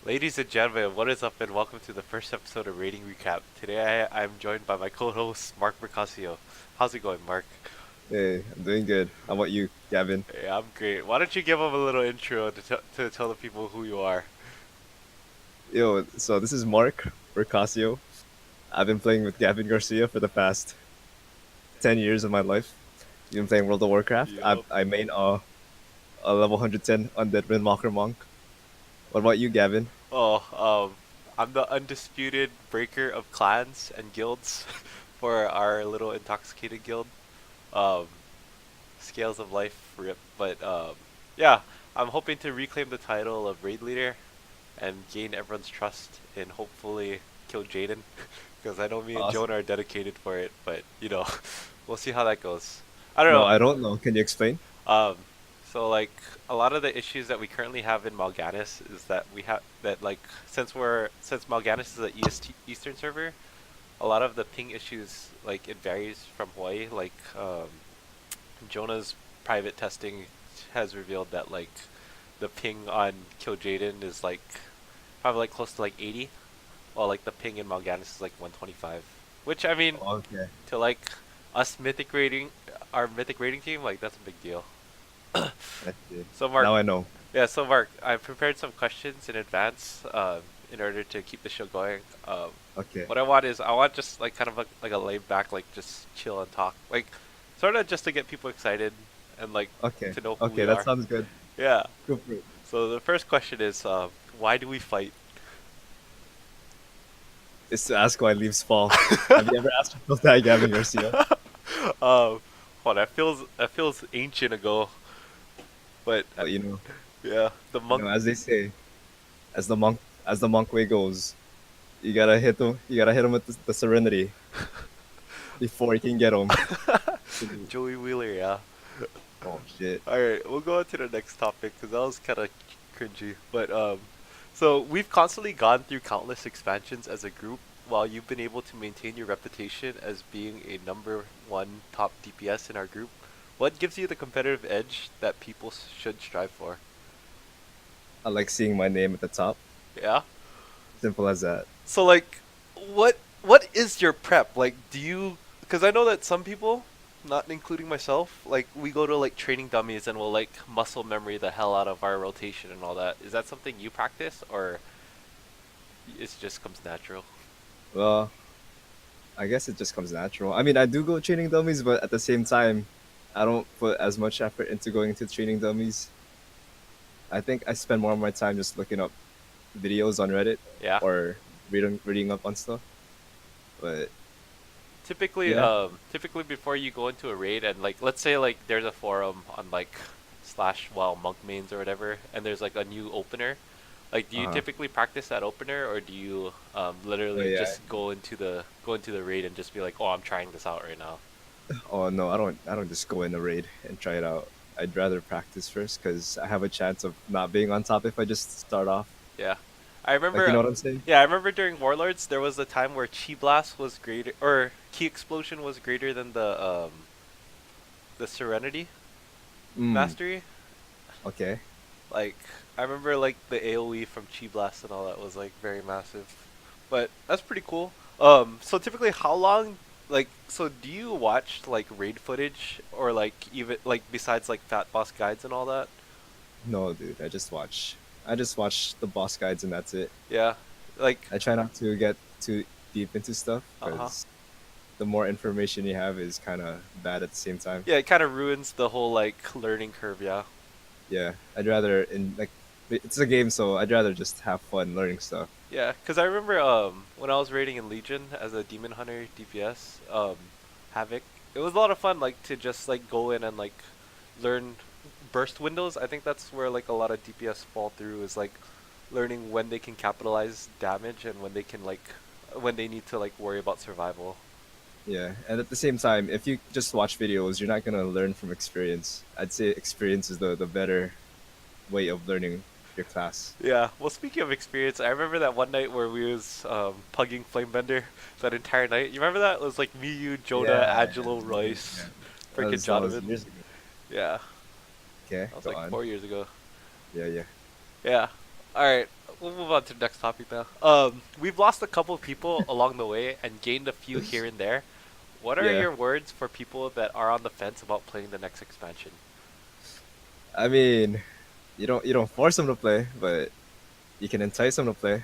Ladies and gentlemen, what is up and welcome to the first episode of Rating Recap. Today I'm joined by my co-host Mark Mercasio. How's it going, Mark? Hey, I'm doing good. How about you, Gavin? Hey, I'm great. Why don't you give them a little intro to tell the people who you are? Yo, so this is Mark Bercasio. I've been playing with Gavin Garcia for the past 10 years of my life. You've been playing World of Warcraft. Yup. I main a level 110 Undead Windwalker Monk. What about you, Gavin? Oh, I'm the undisputed breaker of clans and guilds for our little intoxicated guild. Um, Scales of Life rip, but yeah, I'm hoping to reclaim the title of raid leader and gain everyone's trust and hopefully kill Jaden because I know me and Awesome. Jonah are dedicated for it, but we'll see how that goes. I don't No, know. I don't know. Can you explain? Um, so like a lot of the issues that we currently have in Mal'Ganis is that we have that like since Mal'Ganis is a EST Eastern server, a lot of the ping issues like it varies from Hawaii. Like Jonah's private testing has revealed that like the ping on Kill Jaden is like probably like close to like 80, while like the ping in Mal'Ganis is like 125. Which I mean, Okay. to like us mythic rating, our mythic rating team, like that's a big deal. I see. So Mark, Now I know. yeah, so Mark, I prepared some questions in advance, in order to keep the show going. Okay. What I want is I want just like kind of like a laid back, like just chill and talk, like sort of just to get people excited and like Okay. to know who Okay, we that are. sounds good. Yeah. Go for it. So the first question is, why do we fight? It's to ask why leaves fall. Have you ever asked yourself that, Gavin Garcia? Um, oh, that feels ancient ago, but Well, yeah, the monk. as they say, as the monk way goes, you gotta hit him with the serenity before you can get him. Joey Wheeler, yeah. Oh shit. All right, we'll go on to the next topic because that was kind of cringy. But so we've constantly gone through countless expansions as a group, while you've been able to maintain your reputation as being a number one top DPS in our group. What gives you the competitive edge that people should strive for? I like seeing my name at the top. Yeah. Simple as that. So like, what is your prep? Like, do you? Because I know that some people, not including myself, like we go to like training dummies and we'll like muscle memory the hell out of our rotation and all that. Is that something you practice or it just comes natural? Well, I guess it just comes natural. I mean, I do go training dummies, but at the same time, I don't put as much effort into going into training dummies. I think I spend more of my time just looking up videos on Reddit Yeah. or reading up on stuff. But Typically, yeah, typically before you go into a raid and like let's say like there's a forum on like slash monk mains or whatever, and there's like a new opener. Like, do you uh-huh. typically practice that opener, or do you But literally yeah. just go into the raid and just be like, oh, I'm trying this out right now? Oh no, I don't just go in the raid and try it out. I'd rather practice first because I have a chance of not being on top if I just start off. Yeah, I Like, you remember. know what I'm saying? Yeah, I remember during Warlords there was a time where Chi Blast was greater, or Ki Explosion was greater than the Serenity Mm, Mastery. okay. Like, I remember like the AOE from Chi Blast and all that was like very massive, but that's pretty cool. So typically, how long? Like, so do you watch like raid footage or like even like besides like Fat Boss guides and all that? No, dude, I just watch the boss guides and that's it. Yeah, like, I try not to get too deep into stuff uh-huh. because the more information you have is kind of bad at the same time. Yeah, it kind of ruins the whole like learning curve. Yeah. Yeah, I'd rather it's a game, so I'd rather just have fun learning stuff. Yeah, because I remember when I was raiding in Legion as a Demon Hunter DPS, Havoc, it was a lot of fun like to just like go in and like learn burst windows. I think that's where like a lot of DPS fall through is like learning when they can capitalize damage and when they can like when they need to like worry about survival. Yeah, and at the same time, if you just watch videos, you're not gonna learn from experience. I'd say experience is the better way of learning your class. Yeah. Well, speaking of experience, I remember that one night where we was pugging Flamebender that entire night. You remember that? It was like me, you, Jonah, Yeah, Angelo, yeah. Royce, That freaking was that was Jonathan. years ago. Yeah. Okay, That was go like on. 4 years ago. Yeah, yeah. Yeah. All right. we'll move on to the next topic now. We've lost a couple of people along the way and gained a few here and there. What are Yeah, your words for people that are on the fence about playing the next expansion? I mean, you don't force them to play, but you can entice them to play.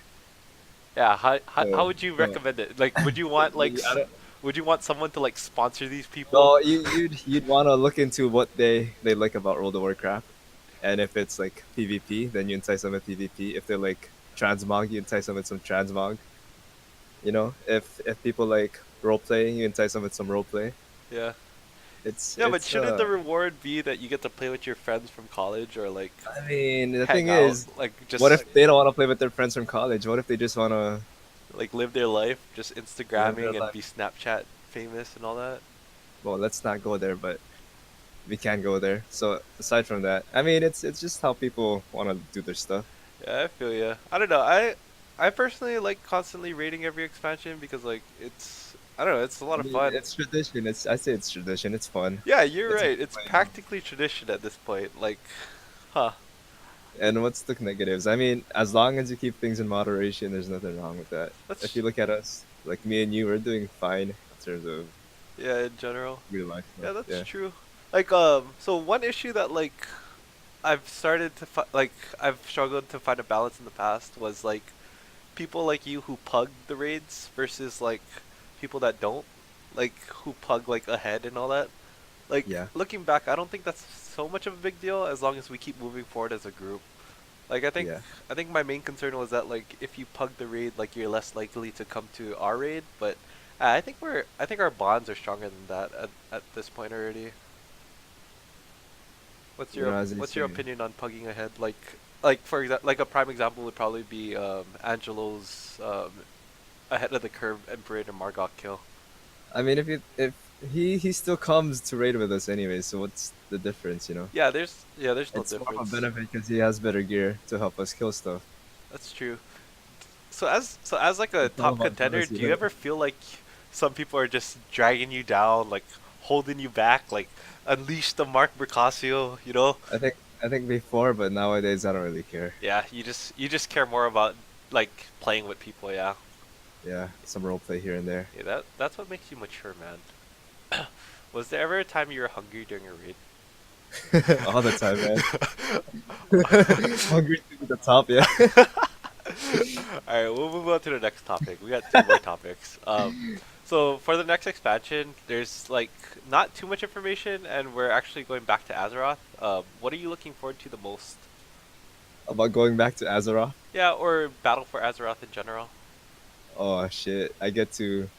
Yeah, how So, would you so recommend it? Like, would you want I don't. would you want someone to like sponsor these people? No, you'd want to look into what they like about World of Warcraft, and if it's like PvP, then you entice them with PvP. If they're like transmog, you entice them with some transmog. If people like role playing, you entice them with some role play. Yeah. It's Yeah, but it's shouldn't the reward be that you get to play with your friends from college or like I mean, the hang thing out, is, like what just if they don't want to play with their friends from college? What if they just want to like live their life, just live their Instagramming and life? be Snapchat famous and all that? Well, let's not go there, but we can go there. So aside from that, I mean, it's just how people want to do their stuff. Yeah, I feel ya. I don't know. I personally like constantly rating every expansion because like it's I don't know, it's a lot I of mean, fun. it's tradition. I say it's tradition. It's fun. Yeah, you're It's a right. good It's way, you know. practically tradition at this point. Like, huh. And what's the negatives? I mean, as long as you keep things in moderation, there's nothing wrong with that. If That's you look at us, like me and you, we're doing fine in terms of yeah, in general. real life Yeah, stuff. that's Yeah, true. Like so one issue that like I've started to like I've struggled to find a balance in the past was like people like you who pug the raids versus like people that don't, like who pug like ahead and all that. Like yeah, looking back, I don't think that's so much of a big deal as long as we keep moving forward as a group. Like yeah. I think my main concern was that like if you pug the raid, like you're less likely to come to our raid. But I think our bonds are stronger than that at this point already. As they What's your say, opinion on pugging ahead? Like for example, like a prime example would probably be Angelo's ahead of the curve Imperator Margok kill. I mean, if he still comes to raid with us anyway, so what's the difference? Yeah, there's no It's more of a difference. benefit because he has better gear to help us kill stuff. That's true. So as like a It's all top about contender, jealousy, do you though. ever feel like some people are just dragging you down, like holding you back, like unleash the Mark Bercasio, you know? I think before, but nowadays I don't really care. Yeah, you just care more about like playing with people, yeah. Yeah, some role play here and there. Yeah, that's what makes you mature, man. Was there ever a time you were hungry during a raid? All the time, man. Hungry to the top, yeah. Alright, we'll move on to the next topic. We got two more topics. So for the next expansion, there's like not too much information, and we're actually going back to Azeroth. What are you looking forward to the most? About going back to Azeroth. Yeah, or Battle for Azeroth in general. Oh shit, I get to.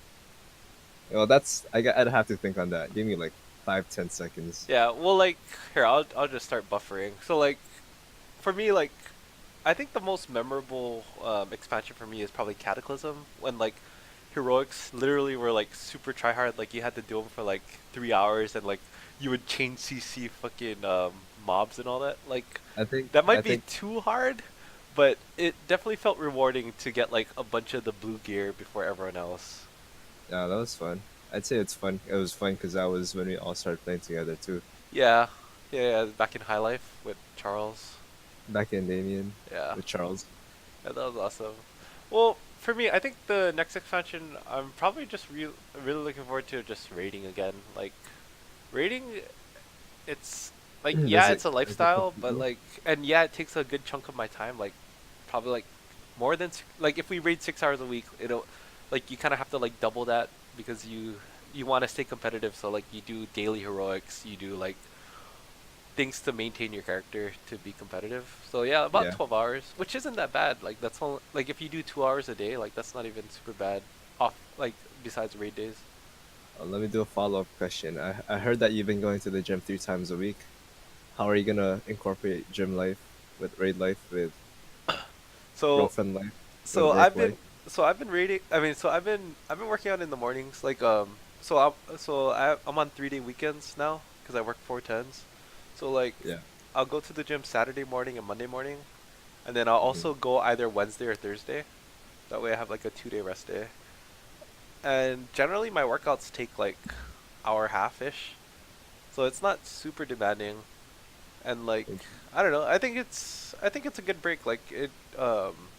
Well, I'd have to think on that. Give me like 5-10 seconds. Yeah, well, like here, I'll just start buffering. So like for me, like I think the most memorable expansion for me is probably Cataclysm when like heroics literally were like super tryhard. Like you had to do them for like 3 hours and like you would chain CC fucking mobs and all that. Like I think that I might be think too hard, but it definitely felt rewarding to get like a bunch of the blue gear before everyone else. yeah, that was fun. I'd say it's fun. It was fun because that was when we all started playing together too. Yeah, yeah, back in High Life with Charles. Back in Damien Yeah, with Charles. yeah, that was awesome. Well, for me, I think the next expansion, I'm probably just really looking forward to just raiding again. Like, raiding, it's like yeah, Does it it's a does it lifestyle, complete but you? like, and yeah, it takes a good chunk of my time. Like, probably like more than like if we raid 6 hours a week, it'll like you kind of have to like double that because you want to stay competitive. So like you do daily heroics, you do like things to maintain your character to be competitive. So yeah, about Yeah. 12 hours, which isn't that bad. Like that's all like if you do 2 hours a day, like that's not even super bad off like besides raid days. Let me do a follow up question. I heard that you've been going to the gym 3 times a week. How are you gonna incorporate gym life with raid life with So girlfriend life with so work I've life? been so I've been raiding. I mean, so I've been working out in the mornings. Like I'm on 3 day weekends now because I work 4 10s. So like Yeah. I'll go to the gym Saturday morning and Monday morning, and then I'll Hmm. also go either Wednesday or Thursday. That way I have like a 2 day rest day. And generally my workouts take like hour half ish, so it's not super demanding. And like I don't know, I think it's a good break. Like it.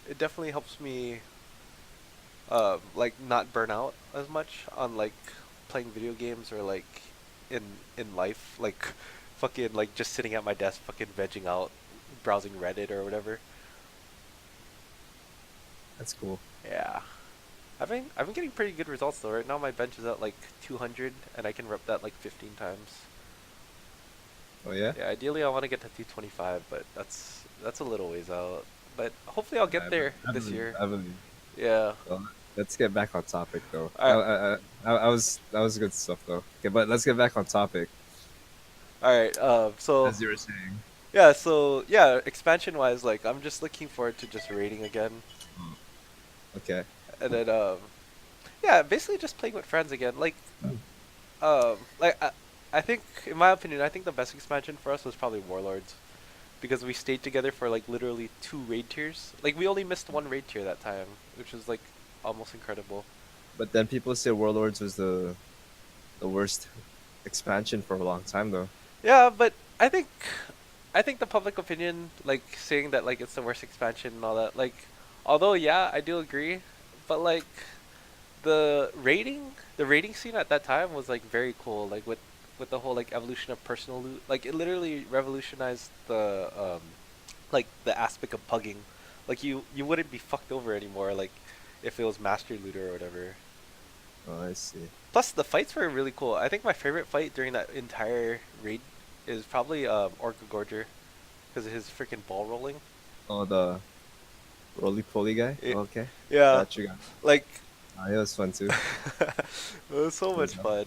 it definitely helps me like not burn out as much on like playing video games or like in in life, like fucking like just sitting at my desk fucking vegging out browsing Reddit or whatever. That's cool. Yeah. I've been getting pretty good results though. Right now my bench is at like 200 and I can rep that like 15 times. Oh yeah. Yeah, ideally I want to get to 225, but that's a little ways out. But hopefully I'll get there I this believe. year. I believe. Yeah. Well, let's get back on topic though. All That was good stuff though. Okay, but let's get back on topic. right. So As you were saying. yeah, expansion wise, like I'm just looking forward to just raiding again, Oh, okay. and then yeah, basically just playing with friends again. Like I think in my opinion, I think the best expansion for us was probably Warlords because we stayed together for like literally two raid tiers. Like we only missed one raid tier that time, which was like almost incredible. But then people say Warlords was the worst expansion for a long time though. Yeah, but I think the public opinion, like saying that like it's the worst expansion and all that, like although yeah, I do agree, but like the rating scene at that time was like very cool, like with the whole like evolution of personal loot. Like it literally revolutionized the like the aspect of pugging. Like you wouldn't be fucked over anymore like if it was master looter or whatever. Oh, I see. Plus the fights were really cool. I think my favorite fight during that entire raid is probably Orca Gorger because of his freaking ball rolling. Oh, the roly poly guy. It, Okay, yeah, got you. Got like it was fun too. it was so It was much fun. fun.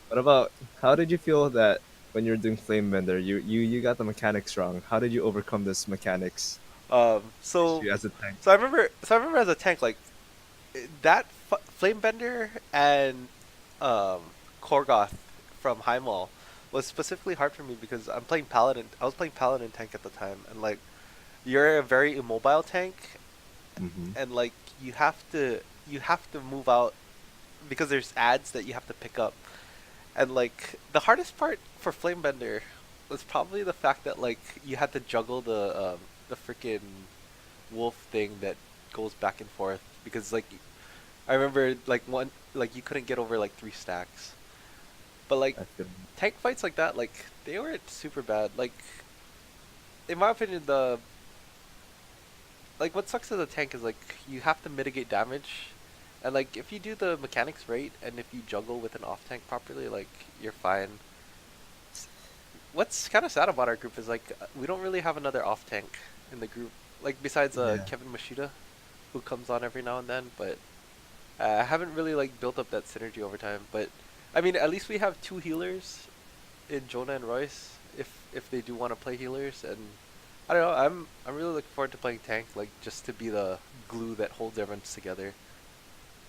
What about how did you feel that when you were doing Flame Bender, you got the mechanics wrong? How did you overcome this mechanics So issue as a tank? so I remember as a tank like that Flame Bender and um, Korgoth from Heimal was specifically hard for me because I'm playing Paladin. I was playing Paladin tank at the time, and like you're a very immobile tank, Mm-hmm. and like you have to move out because there's ads that you have to pick up, and like the hardest part for Flame Bender was probably the fact that like you had to juggle the freaking wolf thing that goes back and forth because like I remember like one like you couldn't get over like 3 stacks. But like I feel tank fights like that, like they weren't super bad. Like in my opinion, the like what sucks as a tank is like you have to mitigate damage, and like if you do the mechanics right and if you juggle with an off tank properly, like you're fine. What's kind of sad about our group is like we don't really have another off tank in the group, like besides yeah. Kevin Mashida, who comes on every now and then, but I haven't really like built up that synergy over time, but I mean at least we have two healers in Jonah and Royce if they do want to play healers, and I don't know, I'm really looking forward to playing tank like just to be the glue that holds everyone together.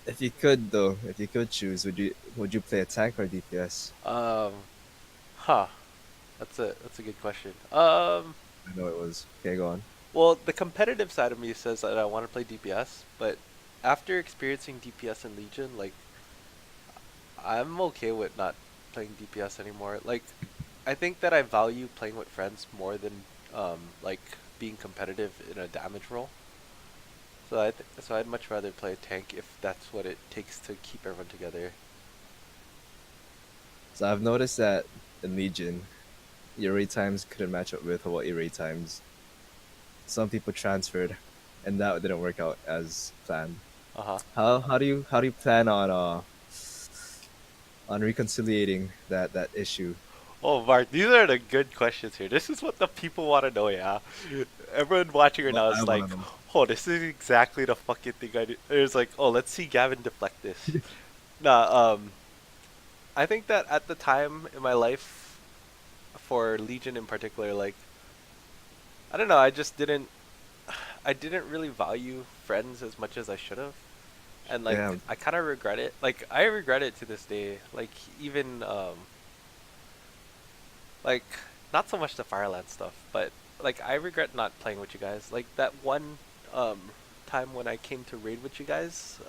If you could though, if you could choose, would you play a tank or DPS? Um, huh, that's a good question. I know it was. Okay, go on. Well, the competitive side of me says that I want to play DPS, but after experiencing DPS in Legion, like I'm okay with not playing DPS anymore. Like I think that I value playing with friends more than like being competitive in a damage role. So I'd much rather play a tank if that's what it takes to keep everyone together. So I've noticed that in Legion, your raid times couldn't match up with Hawaii raid times. Some people transferred, and that didn't work out as planned. Uh huh. How do you plan on reconciliating that issue? Oh, Mark, these are the good questions here. This is what the people want to know, yeah. Everyone watching right Well, now I is want like, to know. oh, this is exactly the fucking thing I do. It's like, oh, let's see Gavin deflect this. Nah, I think that at the time in my life, for Legion in particular, like, I don't know, I didn't really value friends as much as I should have. And like, Yeah, I kind of regret it. Like, I regret it to this day. Like, even, like, not so much the Fireland stuff, but like I regret not playing with you guys. Like that one um time when I came to raid with you guys.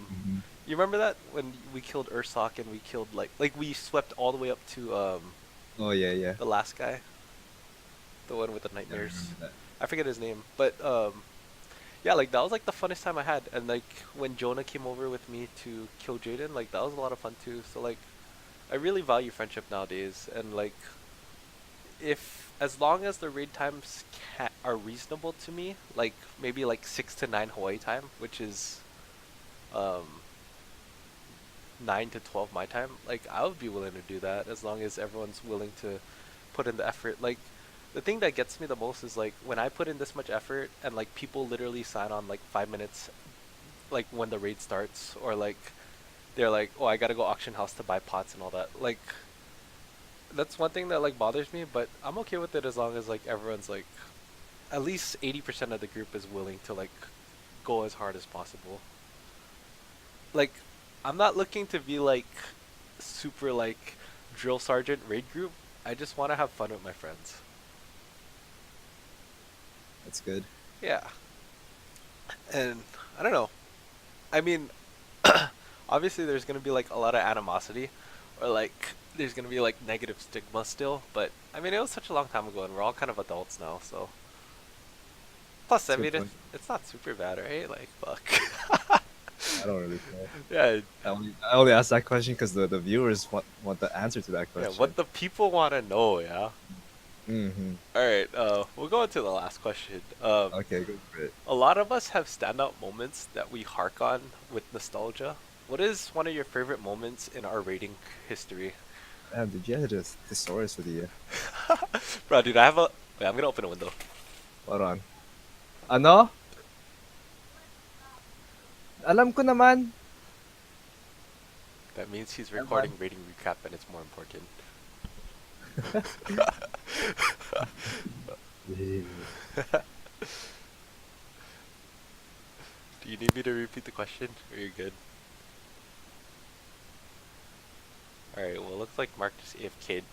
hmm. You remember that when we killed Ursoc and we killed like we swept all the way up to Oh yeah, yeah. the last guy, the one with the Yeah, I nightmares. remember that. I forget his name, but Yeah, like that was like the funnest time I had, and like when Jonah came over with me to kill Jaden, like that was a lot of fun too. So like I really value friendship nowadays, and like if as long as the raid times are reasonable to me, like maybe like 6 to 9 Hawaii time, which is um 9 to 12 my time, like I would be willing to do that as long as everyone's willing to put in the effort. Like the thing that gets me the most is like when I put in this much effort and like people literally sign on like 5 minutes, like when the raid starts, or like they're like, oh, I gotta go auction house to buy pots and all that. Like that's one thing that like bothers me, but I'm okay with it as long as like everyone's like at least 80% of the group is willing to like go as hard as possible. Like I'm not looking to be like super like drill sergeant raid group. I just want to have fun with my friends. That's good. Yeah. And I don't know. I mean, obviously there's going to be like a lot of animosity or like there's going to be like negative stigma still, but I mean it was such a long time ago and we're all kind of adults now, so plus I That's a good mean point. it's not super bad, right? Like fuck. I don't really care. Yeah, I only asked that question because the viewers want the answer to that yeah, question. what the people want to know, yeah. Mm-hmm. All right, we'll go into the last question. Okay, go for it. A lot of us have standout moments that we hark on with nostalgia. What is one of your favorite moments in our rating history? Damn, did you have the thesaurus for the year? Bro, dude, I have a. Wait, I'm gonna open a window. Hold on. Ano? Alam ko naman. That means he's Naman. recording rating recap and it's more important. Yeah. Do you need me to repeat the question? Or you're good? Alright, well, it looks like Mark just AFK'd.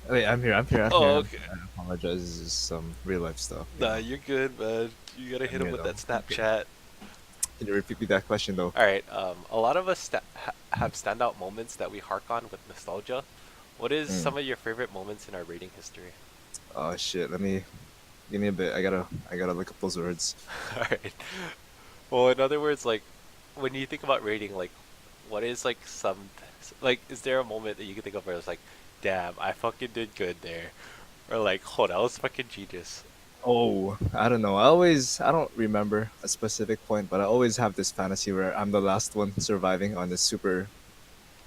Wait, I'm here. I'm here. I'm Oh, here. okay. I apologize. This is some real life stuff. Nah, you're good, man. You gotta I'm hit him here with though. that Okay. Snapchat. Can you repeat me that question though? Alright, a lot of us have standout moments that we hark on with nostalgia. What is Mm. some of your favorite moments in our rating history? Oh shit. Let me give me a bit. I gotta look up those words. Alright. Well, in other words, like, when you think about rating, like, what is, like, like, is there a moment that you can think of where it's like, damn, I fucking did good there? Or like, oh, that was fucking genius. Oh, I don't know. I don't remember a specific point, but I always have this fantasy where I'm the last one surviving on this super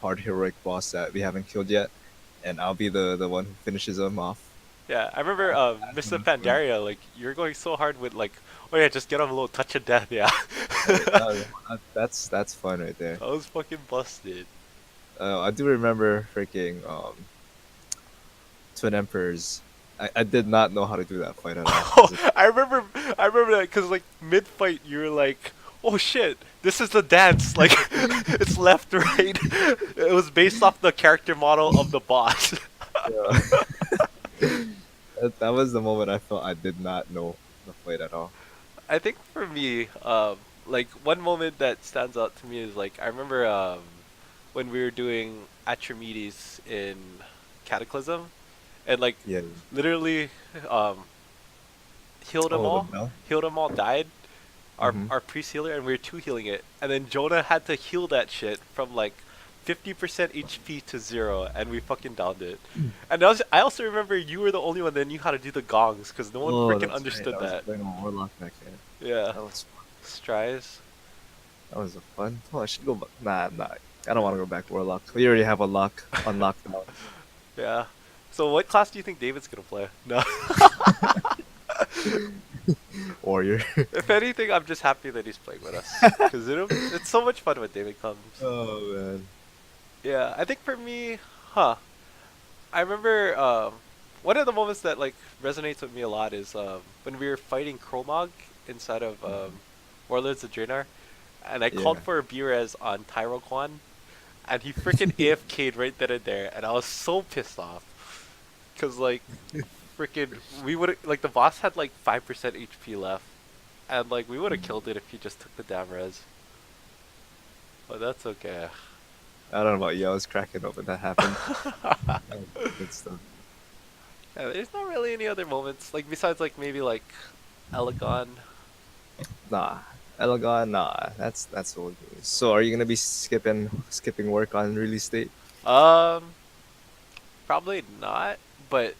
hard heroic boss that we haven't killed yet, and I'll be the one who finishes him off. Yeah, I remember That's Mr. the best one. Pandaria, like, you're going so hard with, like, oh yeah, just get him a little touch of death, yeah. Right. That's fun right there. That was fucking busted. I do remember freaking Twin Emperors. I did not know how to do that fight at all. Oh, I remember that because like mid fight you were like, "Oh shit, this is the dance!" Like it's left, right. It was based off the character model of the boss. Yeah. That was the moment I felt I did not know the fight at all. I think for me, like one moment that stands out to me is like I remember when we were doing Atramedes in Cataclysm, and like Yeah. literally um Oh, the bell. healed them all, died. Mm-hmm. Our priest healer, and we were two healing it, and then Jonah had to heal that shit from like 50% HP to zero, and we fucking downed it. And I also remember you were the only one that knew how to do the gongs because no one Oh, freaking that's right. understood I was that. playing a Warlock back then. Yeah, That was fun. Strives. That was a fun. Oh, I should go back. Nah. I don't want to go back to Warlock. We already have a lock unlocked now. Yeah. So what class do you think David's gonna play? No. Warrior. If anything, I'm just happy that he's playing with us because it's so much fun when David comes. Oh man. Yeah, I think for me, huh? I remember one of the moments that like resonates with me a lot is when we were fighting Kromog inside of Warlords of Draenor, and I called Yeah. for a B-res on Tyroquan, and he freaking AFK'd right then and there, and I was so pissed off, cause like freaking we would like the boss had like 5% HP left, and like we would have killed it if he just took the damn res, but that's okay. I don't know about you. I was cracking up when that happened. Oh, good stuff. Yeah, there's not really any other moments like besides like maybe like Elegon. Nah. Elgon, nah, that's old news. So are you gonna be skipping work on release date? Um, Probably not, but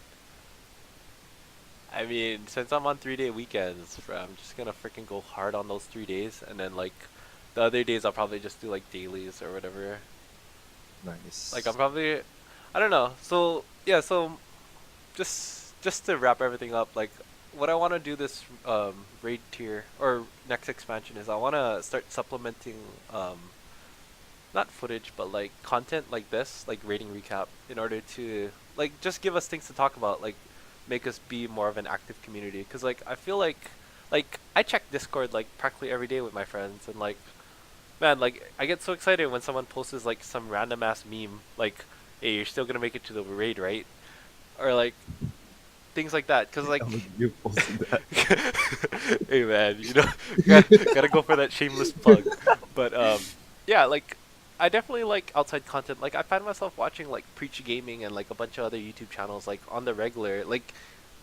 I mean, since I'm on 3 day weekends, I'm just gonna freaking go hard on those 3 days, and then like the other days I'll probably just do like dailies or whatever. Like I'm Nice. probably, I don't know. So yeah, so just to wrap everything up, like what I want to do this raid tier or next expansion is I want to start supplementing not footage but like content like this, like rating recap, in order to like just give us things to talk about, like make us be more of an active community. Cause like I feel like I check Discord like practically every day with my friends, and like man, like I get so excited when someone posts like some random ass meme like, "Hey, you're still gonna make it to the raid, right?" Or like things like that. Cause like, Oh, you posted that. hey man, gotta go for that shameless plug. But yeah, like I definitely like outside content. Like I find myself watching like Preach Gaming and like a bunch of other YouTube channels like on the regular. Like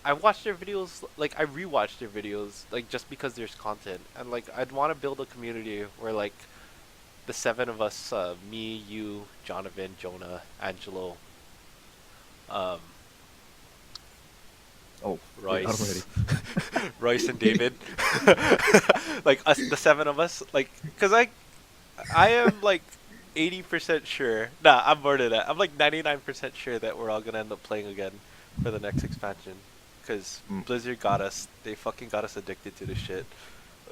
I watch their videos, like I rewatch their videos, like just because there's content, and like I'd want to build a community where like the seven of us, me, you, Jonathan, Jonah, Angelo, um, Oh, you're out already. Royce, Royce and David, like us, the seven of us, like, cause I am like 80% sure. Nah, I'm more than that. I'm like 99% sure that we're all gonna end up playing again for the next expansion, cause Mm, Blizzard got us. They fucking got us addicted to this shit.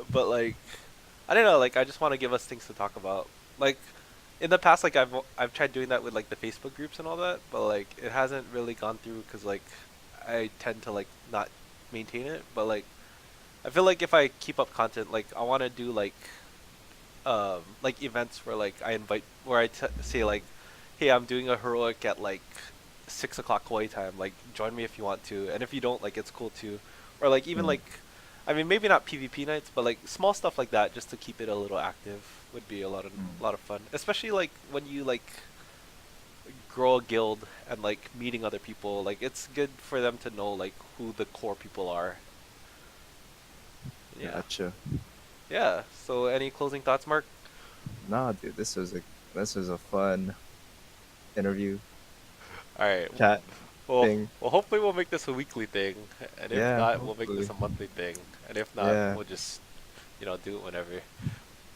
But like, I don't know. Like, I just want to give us things to talk about. Like, in the past, like I've tried doing that with like the Facebook groups and all that, but like it hasn't really gone through because like I tend to like not maintain it. But like I feel like if I keep up content, like I want to do like events where like I invite where say like, hey, I'm doing a heroic at like 6 o'clock Hawaii time. Like join me if you want to, and if you don't, like it's cool too. Or like even mm, like, I mean maybe not PvP nights, but like small stuff like that just to keep it a little active would be mm. a lot of fun. Especially like when you like grow a guild and like meeting other people. Like it's good for them to know like who the core people are. Yeah. Gotcha. Yeah. So any closing thoughts, Mark? Nah, dude, this was a fun interview All right. chat Well, thing. well, hopefully we'll make this a weekly thing, and if Yeah, not, we'll make this hopefully. a monthly thing, and if not, Yeah, we'll just, do it whenever.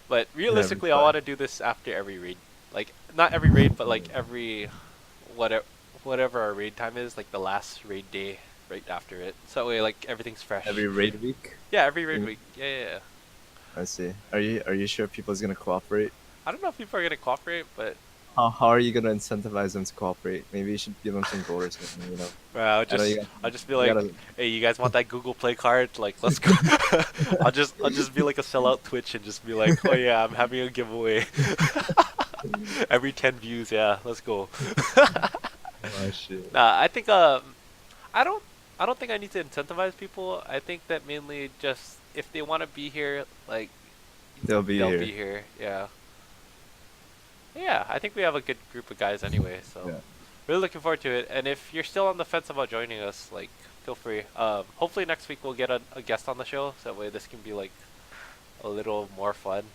But whenever realistically, it's I fine. want to do this after every raid, like not every raid, but like every whatever whatever our raid time is, like the last raid day right after it. So that way, like everything's fresh. Every raid week. Yeah, every raid You mean? week. Yeah, yeah, yeah. I see. Are you sure people's gonna cooperate? I don't know if people are gonna cooperate, but How are you gonna incentivize them to cooperate? Maybe you should give them some gold or something. I'll I know just I'll just be you like, gotta. hey, you guys want that Google Play card? Like, let's go. I'll just be like a sellout Twitch and just be like, oh yeah, I'm having a giveaway. Every 10 views, yeah, let's go. Oh shit. Nah, I think I don't I don't think I need to incentivize people. I think that mainly just if they want to be here, like They'll be they'll here. be here. Yeah. Yeah, I think we have a good group of guys anyway, so Yeah. really looking forward to it. And if you're still on the fence about joining us, like feel free. Hopefully next week we'll get a guest on the show, so that way this can be like a little more fun.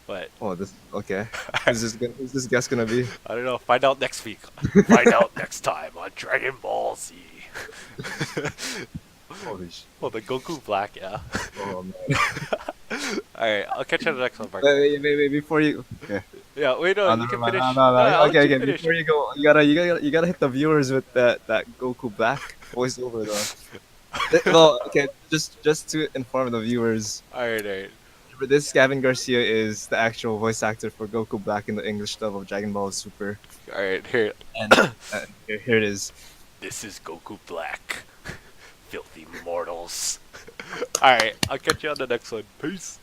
But Oh, this okay. Who's this guest gonna be? I don't know. Find out next week. Find out next time on Dragon Ball Z. Holy shit. Oh, the Goku Black, yeah. Oh man. All right, I'll catch you on the next one, Mark. Wait, before you. Okay. Yeah, wait, no, Oh, you never can mind. No, finish. no, No, no. I'll let Okay, you okay. finish. Before you go, you gotta hit the viewers with that Goku Black voiceover though. Well, okay. Just to inform the viewers, All right. this Gavin Garcia is the actual voice actor for Goku Black in the English dub of Dragon Ball Super, All right, here. and here it is. This is Goku Black. Filthy mortals. All right, I'll catch you on the next one. Peace.